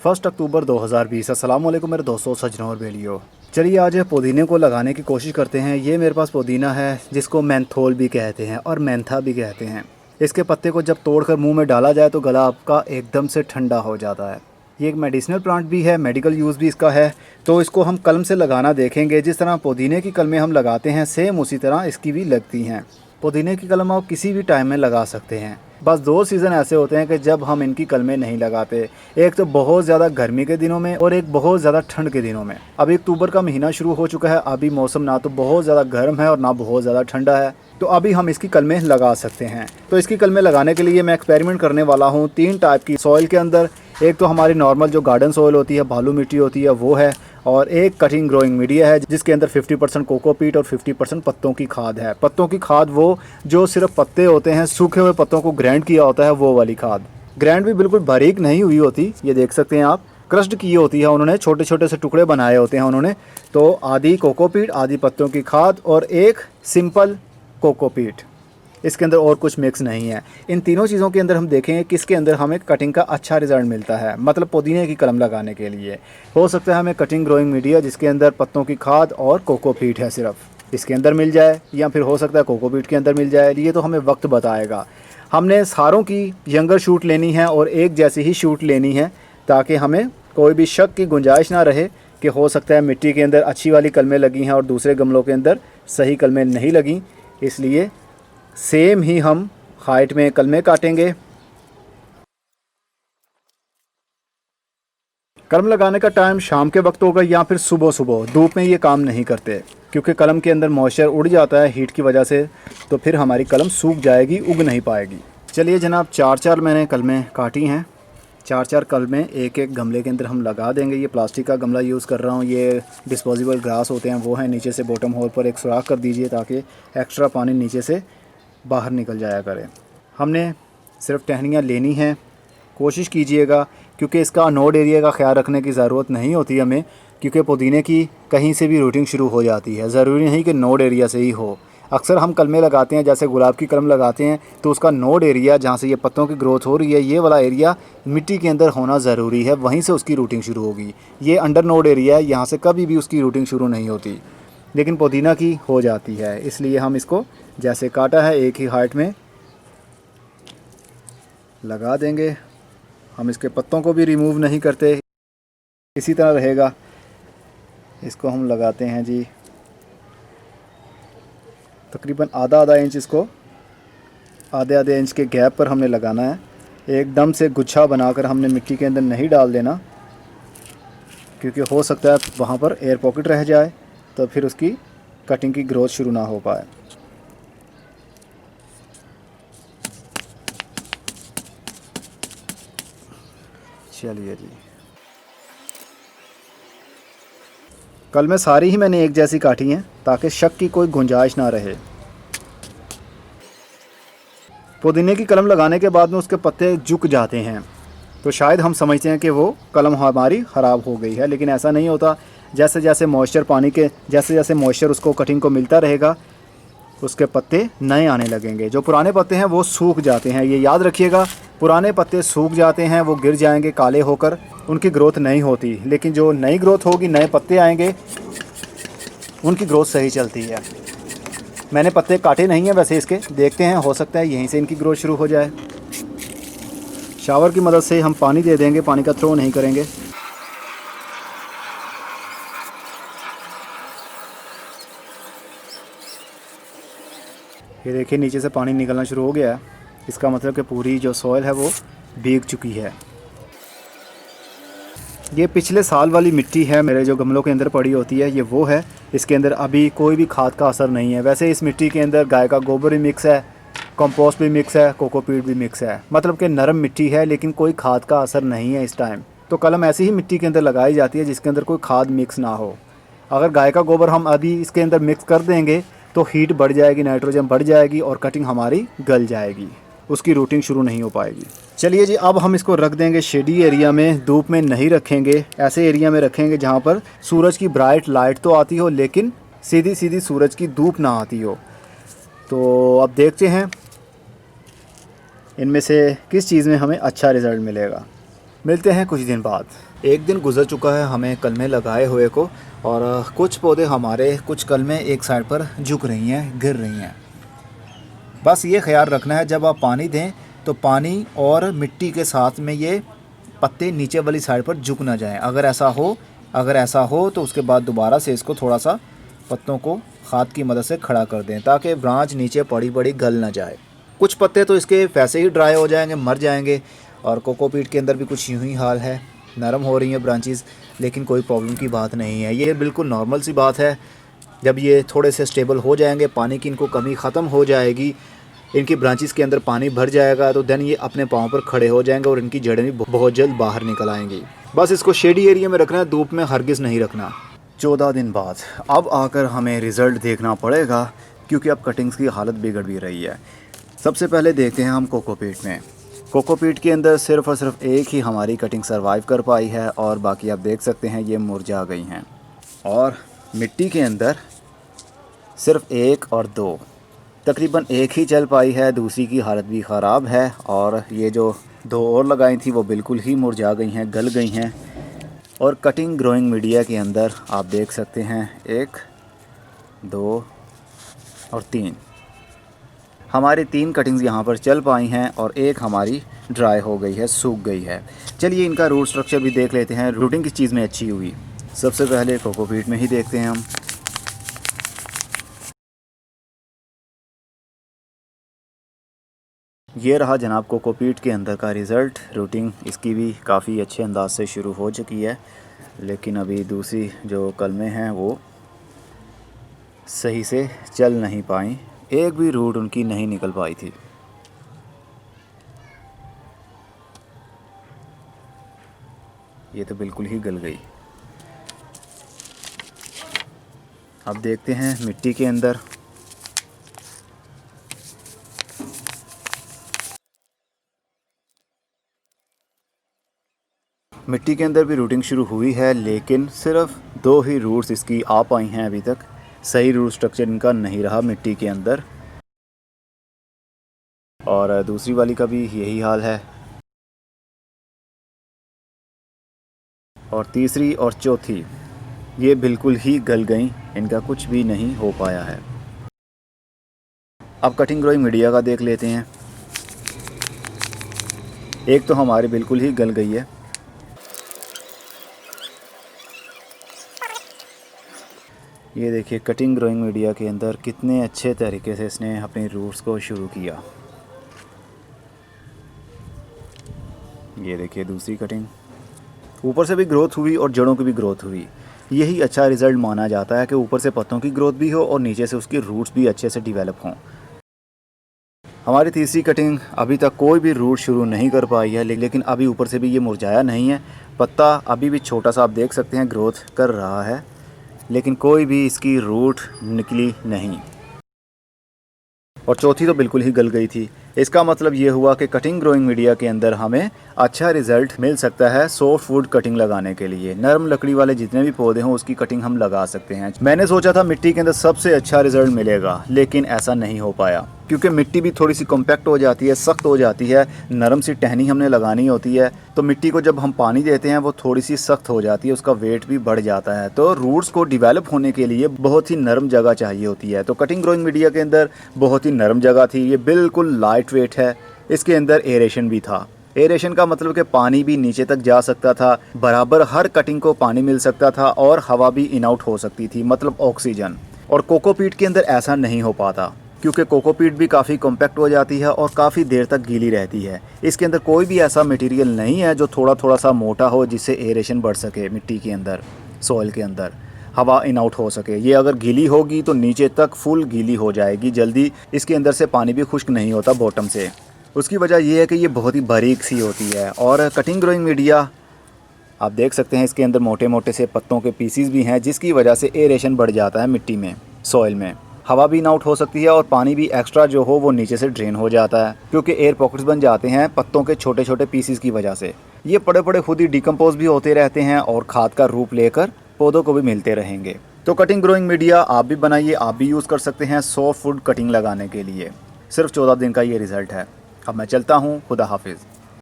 1 अक्टूबर 2020। अस्सलाम वालेकुम मेरे दोस्तों, सज्जनों और बेलियों। चलिए आज पुदीने को लगाने की कोशिश करते हैं। ये मेरे पास पुदीना है जिसको मेंथोल भी कहते हैं और मेंथा भी कहते हैं। इसके पत्ते को जब तोड़कर मुंह में डाला जाए तो गला आपका एकदम से ठंडा हो जाता है। ये एक मेडिसिनल प्लांट भी है, मेडिकल यूज़ भी इसका है। तो इसको हम कलम से लगाना देखेंगे। जिस तरह पुदीने की कलमें हम लगाते हैं सेम उसी तरह इसकी भी लगती हैं। पुदीने की कलम आप किसी भी टाइम में लगा सकते हैं। बस 2 सीज़न ऐसे होते हैं कि जब हम इनकी कलमें नहीं लगाते। एक तो बहुत ज़्यादा गर्मी के दिनों में और एक बहुत ज़्यादा ठंड के दिनों में। अभी अक्टूबर का महीना शुरू हो चुका है। अभी मौसम ना तो बहुत ज़्यादा गर्म है और ना बहुत ज़्यादा ठंडा है, तो अभी हम इसकी कलमें लगा सकते हैं। तो इसकी कलमें लगाने के लिए मैं एक्सपेरिमेंट करने वाला हूँ 3 टाइप की सॉइल के अंदर। एक तो हमारी नॉर्मल जो गार्डन सॉइल होती है, बालू मिट्टी होती है, वो है। और एक कटिंग ग्रोइंग मीडिया है जिसके अंदर 50% कोकोपीट और 50% पत्तों की खाद है। पत्तों की खाद वो जो सिर्फ पत्ते होते हैं, सूखे हुए पत्तों को ग्राइंड किया होता है, वो वाली खाद। ग्राइंड भी बिल्कुल बारीक नहीं हुई होती, ये देख सकते हैं आप। क्रश्ड की होती है उन्होंने, छोटे छोटे से टुकड़े बनाए होते हैं उन्होंने। तो आधी कोकोपीट, आधी पत्तों की खाद और एक सिंपल कोकोपीट। इसके अंदर और कुछ मिक्स नहीं है। इन तीनों चीज़ों के अंदर हम देखेंगे किसके अंदर हमें कटिंग का अच्छा रिजल्ट मिलता है। मतलब पुदीने की कलम लगाने के लिए हो सकता है हमें कटिंग ग्रोइंग मीडिया जिसके अंदर पत्तों की खाद और कोकोपीट है सिर्फ, इसके अंदर मिल जाए, या फिर हो सकता है कोकोपीट के अंदर मिल जाए। ये तो हमें वक्त बताएगा। हमने सारों की यंगर शूट लेनी है और एक जैसी ही शूट लेनी है ताकि हमें कोई भी शक की गुंजाइश ना रहे कि हो सकता है मिट्टी के अंदर अच्छी वाली कलमें लगी हैं और दूसरे गमलों के अंदर सही कलमें नहीं लगी। इसलिए सेम ही हम हाइट में कलमें काटेंगे। कलम लगाने का टाइम शाम के वक्त होगा या फिर सुबह सुबह। धूप में ये काम नहीं करते क्योंकि कलम के अंदर मॉइस्चर उड़ जाता है हीट की वजह से, तो फिर हमारी कलम सूख जाएगी, उग नहीं पाएगी। चलिए जनाब, 4-4 मैंने कलमें काटी हैं। 4-4 कलमें एक एक गमले के अंदर हम लगा देंगे। ये प्लास्टिक का गमला यूज़ कर रहा हूँ। ये डिस्पोजेबल ग्लास होते हैं वो हैं। नीचे से बॉटम होल पर एक सुराख कर दीजिए ताकि एक्स्ट्रा पानी नीचे से बाहर निकल जाया करे। हमने सिर्फ टहनियाँ लेनी हैं। कोशिश कीजिएगा क्योंकि इसका नोड एरिया का ख्याल रखने की ज़रूरत नहीं होती हमें, क्योंकि पुदीने की कहीं से भी रूटिंग शुरू हो जाती है। ज़रूरी नहीं कि नोड एरिया से ही हो। अक्सर हम कलमें लगाते हैं, जैसे गुलाब की कलम लगाते हैं, तो उसका नोड एरिया जहाँ से ये पत्तों की ग्रोथ हो रही है, ये वाला एरिया मिट्टी के अंदर होना ज़रूरी है। वहीं से उसकी रूटिंग शुरू होगी। ये अंडर नोड एरिया है, यहाँ से कभी भी उसकी रूटिंग शुरू नहीं होती, लेकिन पुदीना की हो जाती है। इसलिए हम इसको जैसे काटा है एक ही हाइट में लगा देंगे। हम इसके पत्तों को भी रिमूव नहीं करते, इसी तरह रहेगा। इसको हम लगाते हैं जी तकरीबन आधा इंच। इसको आधे इंच के गैप पर हमने लगाना है। एकदम से गुच्छा बनाकर हमने मिट्टी के अंदर नहीं डाल देना, क्योंकि हो सकता है वहाँ पर एयर पॉकेट रह जाए तो फिर उसकी कटिंग की ग्रोथ शुरू ना हो पाए। चलिए जी, कल में सारी ही मैंने एक जैसी काटी हैं ताकि शक की कोई गुंजाइश ना रहे। पुदीने की कलम लगाने के बाद में उसके पत्ते झुक जाते हैं तो शायद हम समझते हैं कि वो कलम हमारी ख़राब हो गई है, लेकिन ऐसा नहीं होता। जैसे जैसे मॉइस्चर पानी के जैसे जैसे मॉइस्चर उसको कटिंग को मिलता रहेगा, उसके पत्ते नए आने लगेंगे। जो पुराने पत्ते हैं वो सूख जाते हैं, ये याद रखिएगा। पुराने पत्ते सूख जाते हैं, वो गिर जाएंगे काले होकर, उनकी ग्रोथ नहीं होती। लेकिन जो नई ग्रोथ होगी, नए पत्ते आएंगे, उनकी ग्रोथ सही चलती है। मैंने पत्ते काटे नहीं हैं वैसे इसके, देखते हैं, हो सकता है यहीं से इनकी ग्रोथ शुरू हो जाए। शावर की मदद से हम पानी दे देंगे, पानी का थ्रो नहीं करेंगे। ये देखिए नीचे से पानी निकलना शुरू हो गया है। इसका मतलब कि पूरी जो सॉइल है वो भीग चुकी है। ये पिछले साल वाली मिट्टी है, मेरे जो गमलों के अंदर पड़ी होती है, ये वो है। इसके अंदर अभी कोई भी खाद का असर नहीं है। वैसे इस मिट्टी के अंदर गाय का गोबर भी मिक्स है, कंपोस्ट भी मिक्स है, कोकोपीट भी मिक्स है। मतलब कि नरम मिट्टी है, लेकिन कोई खाद का असर नहीं है इस टाइम। तो कलम ऐसी ही मिट्टी के अंदर लगाई जाती है जिसके अंदर कोई खाद मिक्स ना हो। अगर गाय का गोबर हम अभी इसके अंदर मिक्स कर देंगे तो हीट बढ़ जाएगी, नाइट्रोजन बढ़ जाएगी और कटिंग हमारी गल जाएगी, उसकी रूटिंग शुरू नहीं हो पाएगी। चलिए जी, अब हम इसको रख देंगे शेडी एरिया में। धूप में नहीं रखेंगे, ऐसे एरिया में रखेंगे जहाँ पर सूरज की ब्राइट लाइट तो आती हो लेकिन सीधी सीधी सूरज की धूप ना आती हो। तो अब देखते हैं इनमें से किस चीज़ में हमें अच्छा रिज़ल्ट मिलेगा। मिलते हैं कुछ दिन बाद। एक दिन गुजर चुका है हमें कलमें लगाए हुए को, और कुछ पौधे हमारे, कुछ कलमें एक साइड पर झुक रही हैं, गिर रही हैं। बस ये ख्याल रखना है जब आप पानी दें तो पानी और मिट्टी के साथ में ये पत्ते नीचे वाली साइड पर झुक ना जाएं। अगर ऐसा हो तो उसके बाद दोबारा से इसको थोड़ा सा पत्तों को खाद की मदद से खड़ा कर दें ताकि ब्रांच नीचे पड़ी पड़ी गल ना जाए। कुछ पत्ते तो इसके वैसे ही ड्राई हो जाएंगे, मर जाएंगे। और कोकोपीट के अंदर भी कुछ यूँ ही हाल है, नरम हो रही हैं ब्रांचेस, लेकिन कोई प्रॉब्लम की बात नहीं है। ये बिल्कुल नॉर्मल सी बात है। जब ये थोड़े से स्टेबल हो जाएंगे, पानी की इनको कमी ख़त्म हो जाएगी, इनकी ब्रांचेस के अंदर पानी भर जाएगा, तो देन ये अपने पाँव पर खड़े हो जाएंगे और इनकी जड़ें भी बहुत जल्द बाहर निकल आएंगी। बस इसको शेडी एरिया में रखना है, धूप में हरगिज़ नहीं रखना। 14 दिन बाद अब आकर हमें रिज़ल्ट देखना पड़ेगा, क्योंकि अब कटिंग्स की हालत बिगड़ भी रही है। सबसे पहले देखते हैं हम कोकोपीट में। कोकोपीट के अंदर सिर्फ़ और सिर्फ एक ही हमारी कटिंग सर्वाइव कर पाई है, और बाकी आप देख सकते हैं ये मुरझा गई हैं। और मिट्टी के अंदर सिर्फ 1 और 2, तकरीबन एक ही चल पाई है, दूसरी की हालत भी ख़राब है। और ये जो 2 और लगाई थी वो बिल्कुल ही मुरझा गई हैं, गल गई हैं। और कटिंग ग्रोइंग मीडिया के अंदर आप देख सकते हैं 1, 2 और 3 हमारी 3 कटिंग्स यहाँ पर चल पाई हैं, और एक हमारी ड्राई हो गई है, सूख गई है। चलिए इनका रूट स्ट्रक्चर भी देख लेते हैं, रूटिंग किस चीज़ में अच्छी हुई। सबसे पहले कोकोपीट में ही देखते हैं हम। ये रहा जनाब कोकोपीट के अंदर का रिज़ल्ट। रूटिंग इसकी भी काफ़ी अच्छे अंदाज से शुरू हो चुकी है, लेकिन अभी दूसरी जो कलमें हैं वो सही से चल नहीं पाई, एक भी रूट उनकी नहीं निकल पाई थी। ये तो बिल्कुल ही गल गई। अब देखते हैं मिट्टी के अंदर। मिट्टी के अंदर भी रूटिंग शुरू हुई है, लेकिन सिर्फ 2 ही रूट्स इसकी आ पाई हैं अभी तक। सही रूट स्ट्रक्चर इनका नहीं रहा मिट्टी के अंदर। और दूसरी वाली का भी यही हाल है, और तीसरी और चौथी ये बिल्कुल ही गल गई, इनका कुछ भी नहीं हो पाया है। अब कटिंग ग्रोइंग मीडिया का देख लेते हैं। एक तो हमारी बिल्कुल ही गल गई है। ये देखिए कटिंग ग्रोइंग मीडिया के अंदर कितने अच्छे तरीके से इसने अपने रूट्स को शुरू किया। ये देखिए दूसरी कटिंग, ऊपर से भी ग्रोथ हुई और जड़ों की भी ग्रोथ हुई। यही अच्छा रिज़ल्ट माना जाता है कि ऊपर से पत्तों की ग्रोथ भी हो और नीचे से उसकी रूट्स भी अच्छे से डेवलप हों। हमारी तीसरी कटिंग अभी तक कोई भी रूट शुरू नहीं कर पाई है, लेकिन अभी ऊपर से भी ये मुरझाया नहीं है। पत्ता अभी भी छोटा सा आप देख सकते हैं ग्रोथ कर रहा है, लेकिन कोई भी इसकी रूट निकली नहीं। और चौथी तो बिल्कुल ही गल गई थी। इसका मतलब ये हुआ कि कटिंग ग्रोइंग मीडिया के अंदर हमें अच्छा रिज़ल्ट मिल सकता है सॉफ्ट वुड कटिंग लगाने के लिए। नरम लकड़ी वाले जितने भी पौधे हों उसकी कटिंग हम लगा सकते हैं। मैंने सोचा था मिट्टी के अंदर सबसे अच्छा रिज़ल्ट मिलेगा, लेकिन ऐसा नहीं हो पाया, क्योंकि मिट्टी भी थोड़ी सी कॉम्पैक्ट हो जाती है, सख्त हो जाती है। नरम सी टहनी हमने लगानी होती है, तो मिट्टी को जब हम पानी देते हैं वो थोड़ी सी सख्त हो जाती है, उसका वेट भी बढ़ जाता है। तो रूट्स को डिवेलप होने के लिए बहुत ही नरम जगह चाहिए होती है। तो कटिंग ग्रोइंग मीडिया के अंदर बहुत ही नरम जगह थी। ये बिल्कुल लाइट वेट है। इसके अंदर एरेशन भी था। एरेशन का मतलब कि पानी भी नीचे तक जा सकता था, बराबर हर कटिंग को पानी मिल सकता था, और हवा भी इन आउट हो सकती थी, मतलब ऑक्सीजन। और कोकोपीट के अंदर ऐसा नहीं हो पाता, क्योंकि कोकोपीट भी काफ़ी कॉम्पैक्ट हो जाती है और काफ़ी देर तक गीली रहती है। इसके अंदर कोई भी ऐसा मटेरियल नहीं है जो थोड़ा थोड़ा सा मोटा हो, जिससे एरेशन बढ़ सके मिट्टी के अंदर, सॉइल के अंदर हवा इन आउट हो सके। ये अगर गीली होगी तो नीचे तक फुल गीली हो जाएगी जल्दी। इसके अंदर से पानी भी खुश्क नहीं होता बॉटम से। उसकी वजह यह है कि ये बहुत ही बारीक सी होती है। और कटिंग ग्रोइंग मीडिया आप देख सकते हैं, इसके अंदर मोटे मोटे से पत्तों के पीसीज भी हैं, जिसकी वजह से एरेशन बढ़ जाता है मिट्टी में, सॉइल में। हवा भी इन आउट हो सकती है और पानी भी एक्स्ट्रा जो हो वो नीचे से ड्रेन हो जाता है, क्योंकि एयर पॉकेट्स बन जाते हैं पत्तों के छोटे छोटे पीसीज की वजह से। ये पड़े पड़े खुद ही डिकम्पोज भी होते रहते हैं और खाद का रूप लेकर पौधों को भी मिलते रहेंगे। तो कटिंग ग्रोइंग मीडिया आप भी बनाइए, आप भी यूज़ कर सकते हैं सॉफ्ट वुड कटिंग लगाने के लिए। सिर्फ 14 दिन का ये रिज़ल्ट है। अब मैं चलता हूँ, खुदा हाफिज़।